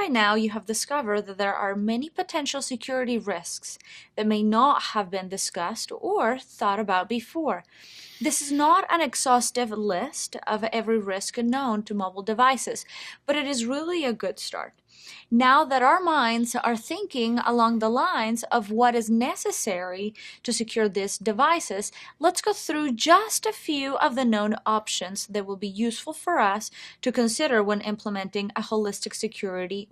now you have discovered that there are many potential security risks that may not have been discussed or thought about before. This is not an exhaustive list of every risk known to mobile devices, but it is really a good start. Now that our minds are thinking along the lines of what is necessary to secure these devices, let's go through just a few of the known options that will be useful for us to consider when implementing a holistic security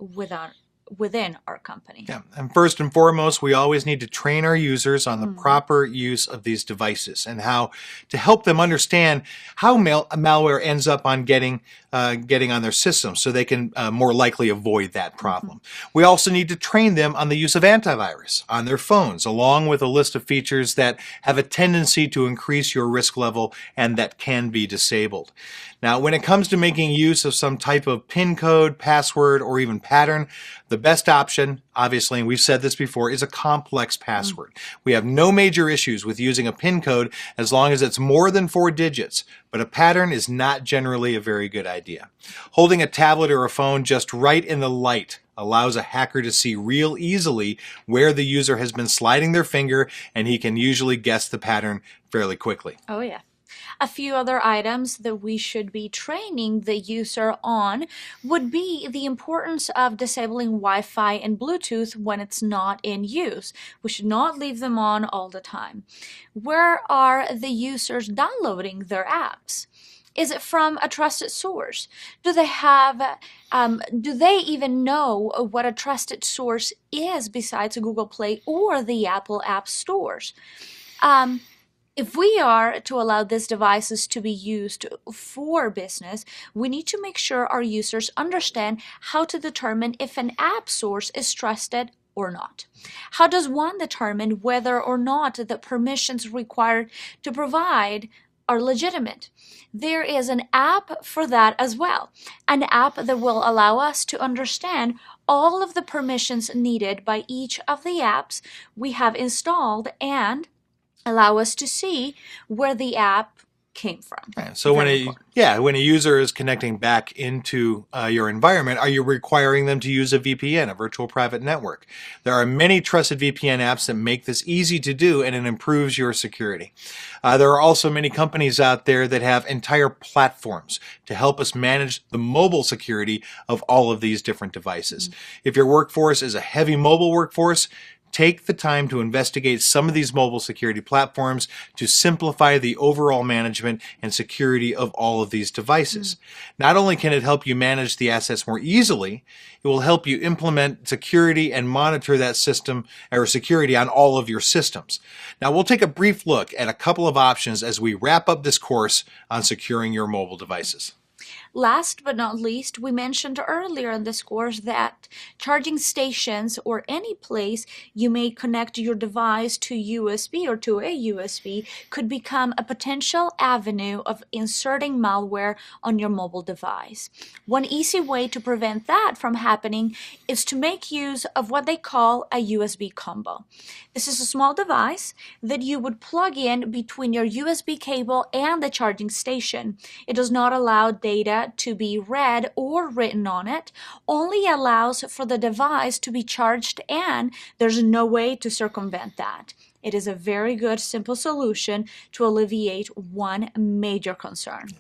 within our company. Yeah, and first and foremost, we always need to train our users on the proper use of these devices and how to help them understand how malware ends up on getting on their system so they can more likely avoid that problem. We also need to train them on the use of antivirus on their phones, along with a list of features that have a tendency to increase your risk level and that can be disabled. Now, when it comes to making use of some type of PIN code, password, or even pattern, the best option, obviously, and we've said this before, is a complex password. We have no major issues with using a PIN code as long as it's more than 4 digits, but a pattern is not generally a very good idea. Holding a tablet or a phone just right in the light allows a hacker to see real easily where the user has been sliding their finger, and he can usually guess the pattern fairly quickly. Oh yeah. A few other items that we should be training the user on would be the importance of disabling Wi-Fi and Bluetooth when it's not in use. We should not leave them on all the time. Where are the users downloading their apps? Is it from a trusted source? Do they even know what a trusted source is besides Google Play or the Apple App Stores? If we are to allow these devices to be used for business, we need to make sure our users understand how to determine if an app source is trusted or not. How does one determine whether or not the permissions required to provide are legitimate? There is an app for that as well, an app that will allow us to understand all of the permissions needed by each of the apps we have installed and allow us to see where the app came from. Right. So when a user is connecting back into your environment, are you requiring them to use a VPN, a virtual private network? There are many trusted VPN apps that make this easy to do, and it improves your security. There are also many companies out there that have entire platforms to help us manage the mobile security of all of these different devices. If your workforce is a heavy mobile workforce, take the time to investigate some of these mobile security platforms to simplify the overall management and security of all of these devices. Not only can it help you manage the assets more easily, it will help you implement security and monitor that system or security on all of your systems. Now, we'll take a brief look at a couple of options as we wrap up this course on securing your mobile devices. Last but not least, we mentioned earlier in this course that charging stations or any place you may connect your device to USB or to a USB could become a potential avenue of inserting malware on your mobile device. One easy way to prevent that from happening is to make use of what they call a USB combo. This is a small device that you would plug in between your USB cable and the charging station. It does not allow data to be read or written on it, only allows for the device to be charged, and there's no way to circumvent that. It is a very good, simple solution to alleviate one major concern.